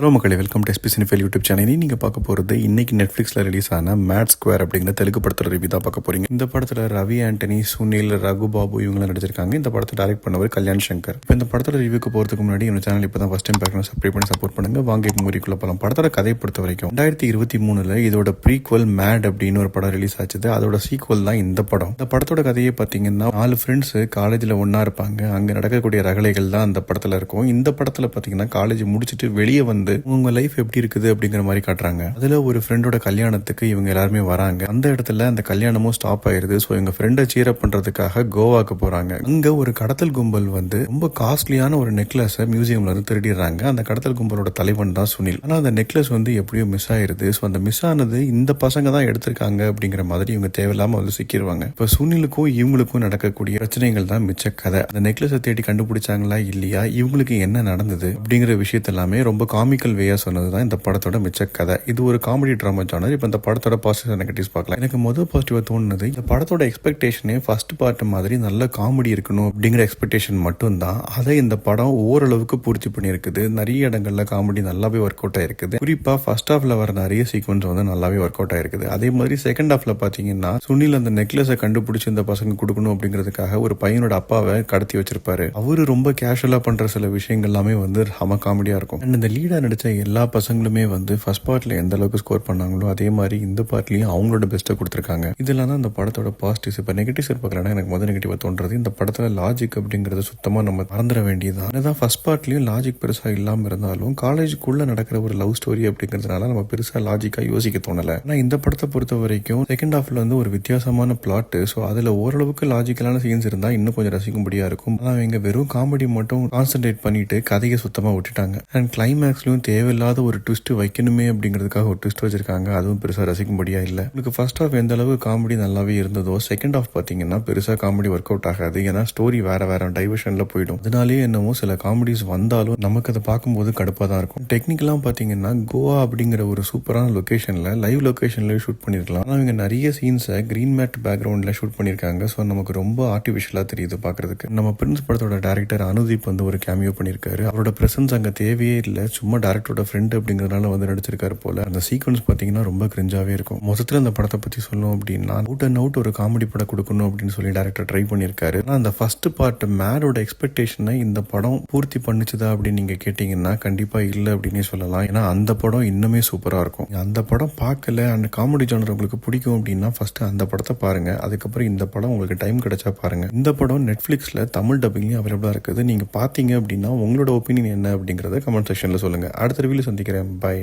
Hello மக்களே, welcome to SP cinephile YouTube channel. நீங்கள் பார்க்க போகிறது இன்னைக்கு நெட்ஃப்ளிக்ஸில் ரிலீஸ் ஆன மேட் ஸ்கொயர் அப்படிங்கிற தெலுங்கு படத்தில் ரிவ்யூ தான் பார்க்க போறீங்க. இந்த படத்தில் ரவி ஆண்டனி, சுனில், ரகுபாபு இவங்களாம் நடிச்சிருக்காங்க. இந்த படத்தை டைரக்ட் பண்ணவர் கல்யாண் சங்கர். இப்போ இந்த படத்தில் ரிவ்யூக்கு போகிறதுக்கு முன்னாடி இந்த சேனல் இப்போ தான் ஃபஸ்ட் டைம் பார்க்கணும், சப்ஸ்கிரைப் பண்ணி சப்போர்ட் பண்ணுங்க. வாங்க இப்போ மூவிக்குள்ள போகலாம். படத்தோட கதை பொறுத்த வரைக்கும் 2023 இதோட ப்ரீக்வல் மேட் அப்படின்னு ஒரு படம் ரிலீஸ் ஆச்சு. அதோட சீக்வல் தான் இந்த படம். இந்த படத்தோட கதையை பார்த்தீங்கன்னா 4 ஃப்ரெண்ட்ஸ் காலேஜில் ஒன்றா இருப்பாங்க. அங்கே நடக்கக்கூடிய ரகளைகள் தான் அந்த படத்தில் இருக்கும். இந்த படத்தில் பார்த்தீங்கன்னா காலேஜ் முடிச்சுட்டு வெளியே வந்து உங்க லைஃப் எப்படி இருக்குது அப்படிங்கிற மாதிரி காட்டுறாங்க. அதுல ஒரு ஃப்ரெண்டோட கல்யாணத்துக்கு இவங்க எல்லாருமே வராங்க. அந்த இடத்துல அந்த கல்யாணமும் ஸ்டாப் ஆயிருது. ஸோ எங்க ஃப்ரெண்டை சீரப் பண்றதுக்காக கோவாக்கு போறாங்க. அங்க ஒரு கடத்தல் கும்பல் வந்து ரொம்ப காஸ்ட்லியான ஒரு நெக்லஸ் மியூசியம்ல இருந்து திருடிடுறாங்க. அந்த கடத்தல் கும்பலோட தலைவன் தான் சுனில். ஆனா அந்த நெக்லஸ் வந்து எப்படியோ மிஸ் ஆயிருது. ஸோ அந்த மிஸ் ஆனது இந்த பசங்க தான் எடுத்திருக்காங்க அப்படிங்கிற மாதிரி இவங்க தேவையில்லாம வந்து சிக்கிடுவாங்க. இப்ப சுனிலுக்கும் இவங்களுக்கும் நடக்கக்கூடிய பிரச்சனைகள் தான் மிச்ச கதை. அந்த நெக்லஸை தேடி கண்டுபிடிச்சாங்களா இல்லையா, இவங்களுக்கு என்ன நடந்தது அப்படிங்கிற விஷயத்த எல்லாமே ரொம்ப காமிக்கல் வேயா சொன்னதுதான் இந்த படத்தோட மிச்ச கதை. இது ஒரு காமெடி டிராமா ஜானர். இப்போ இந்த படத்தோட பாசிட்டிவ் நெகட்டிவ்ஸ் பார்க்கலாம். எனக்கு முதல் பாசிட்டிவா தோணுது, இந்த படத்தோட எக்ஸ்பெக்டேஷனே ஃபர்ஸ்ட் பார்ட் மாதிரி நல்ல காமெடி இருக்கணும் அப்படிங்கிற எக்ஸ்பெக்டேஷன் மட்டும் தான். அதை இந்த படம் ஓரளவுக்கு பூர்த்தி பண்ணியிருக்குது. நிறைய இடங்கள்ல காமெடி நல்லாவே ஒர்க் அவுட் ஆயிருக்குது. குறிப்பா ஃபர்ஸ்ட் ஹாஃப்ல வர நிறைய சீக்வன்ஸ் வந்து நல்லாவே ஒர்க் அவுட் ஆயிருக்குது. அதே மாதிரி செகண்ட் ஹாஃப்ல பாத்தீங்கன்னா சுனில் அந்த நெக்லஸை கண்டுபிடிச்சு இந்த பசங்க கொடுக்கணும் அப்படிங்கிறதுக்காக ஒரு பையனோட அப்பாவை கடத்தி வச்சிருப்பாரு. அவரு ரொம்ப கேஷுவலா பண்ற சில விஷயங்கள் எல்லாமே வந்து செம காமெடியா இருக்கும். அண்ட் இந்த லீடா நடிச்ச எல்லா பசங்களுமே வந்து ஃபர்ஸ்ட் பார்ட்ல எந்த அளவுக்கு ஸ்கோர் பண்ணாங்களோ அதே மாதிரி இந்த பார்ட்லயும் அவங்களோட பெஸ்ட்டை கொடுத்துருக்காங்க. இதெல்லாம் தான் இந்த படத்தோட பாசிட்டிவ்ஸ். இப்போ நெகட்டிவ்ஸ் பார்க்கறேன்னா எனக்கு முதல் நெகட்டிவா தோன்றது, இந்த படத்துல லாஜிக் அப்படிங்கறது சுத்தமா நம்ம மறந்துட வேண்டியதுதான். அதான் ஃபர்ஸ்ட் பார்ட்லயும் லாஜிக் பெருசா இல்லாம இருந்தாலும் காலேஜுக்குள்ள நடக்கிற ஒரு லவ் ஸ்டோரி அப்படிங்கிறதுனால நம்ம பெருசா லாஜிக்கா யோசிக்க தோணல. ஆனா இந்த படத்தை பொறுத்த வரைக்கும் செகண்ட் ஹாஃப்ல வந்து ஒரு வித்தியாசமான பிளாட். ஸோ அதுல ஓரளவுக்கு லாஜிக்கலான சீன்ஸ் இருந்தா இன்னும் கொஞ்சம் ரசிக்கும்படியா இருக்கும். ஆனா இவங்க வெறும் காமெடி மட்டும் கான்சென்ட்ரேட் பண்ணிட்டு கதையை சுத்தமா விட்டுட்டாங்க. அண்ட் கிளைமேக்ஸ்லயும் தேவையில்லாத ஒரு ட்விஸ்ட் வைக்கணுமே அப்படிங்கிறதுக்காக ஒரு ட்விஸ்ட் வச்சிருக்காங்க. அதுவும் பெருசா ரசிக்கும்படியா இல்ல. உங்களுக்கு ஃபர்ஸ்ட் ஹாஃப் எந்த அளவு காமெடி நல்லாவே இருந்ததோ செகண்ட் ஹாஃப் பாத்தீங்கன்னா பெருசா காமெடி ஒர்க் அவுட் ஆகாது. ஏன்னா ஸ்டோரி வேற டைவர்ஷன்ல போயிடும். அதனாலேயே என்னமோ சில காமெடிஸ் வந்தாலும் நமக்கு அதை பார்க்கும்போது கடுப்பா தான் இருக்கும். டெக்னிக்கலா பாத்தீங்கன்னா கோவா அப்படிங்கிற ஒரு சூப்பரான லொகேஷன்ல லைவ் லொகேஷன்ல ஷூட் பண்ணிருக்கலாம். ஆனா இவங்க நிறைய சீன்ஸை கிரீன் மேட் பேக்ரவுண்ட்ல ஷூட் பண்ணிருக்காங்க. ஸோ நமக்கு ரொம்ப ஆர்டிபிஷியலா தெரியுது பாக்குறதுக்கு. நம்ம பிரின்ஸ் படத்தோட டைரக்டர் அனுதீப் வந்து ஒரு கேமியோ பண்ணிருக்காரு. அவரோட பிரசன்ஸ் அங்க தேவையே இல்ல, சும்மா டேரக்டரோட ஃப்ரெண்ட் அப்படிங்கறதுனால வந்து நடிச்சிருக்காரு போல. அந்த சீக்வன்ஸ் பாத்தீங்கன்னா ரொம்ப கிரிஞ்சாவே இருக்கும். மொத்தத்துல அந்த படத்தை பத்தி சொல்லணும் அப்படின்னா அவுட் அண்ட் அவுட் ஒரு காமெடி படம் கொடுக்கணும் அப்படின்னு சொல்லி டேரக்டர் ட்ரை பண்ணிருக்காரு. ஆனா அந்த ஃபர்ஸ்ட் பார்ட் மேடோட எக்ஸ்பெக்டேஷனை இந்த படம் பூர்த்தி பண்ணிச்சுதா அப்படின்னு நீங்க கேட்டீங்கன்னா கண்டிப்பா இல்ல அப்படின்னு சொல்லலாம். ஏன்னா அந்த படம் இன்னுமே சூப்பரா இருக்கும். அந்த படம் பார்க்கல, அந்த காமெடி ஜானர் உங்களுக்கு பிடிக்கும் அப்படின்னா ஃபர்ஸ்ட் அந்த படத்தை பாருங்க. அதுக்கப்புறம் இந்த படம் உங்களுக்கு டைம் கிடைச்சா பாருங்க. இந்த படம் நெட்ஃபிளிக்ஸ்ல தமிழ் டப்பிங்லயும் அவைலபிளா இருக்குது. நீங்க பாத்தீங்க அப்படின்னா உங்களோட ஒப்பீனியன் என்ன அப்படிங்கறத கமெண்ட் செக்ஷன்ல சொல்லுங்க. அடுத்த ரிவ்யூல சந்திக்கிறேன். பை.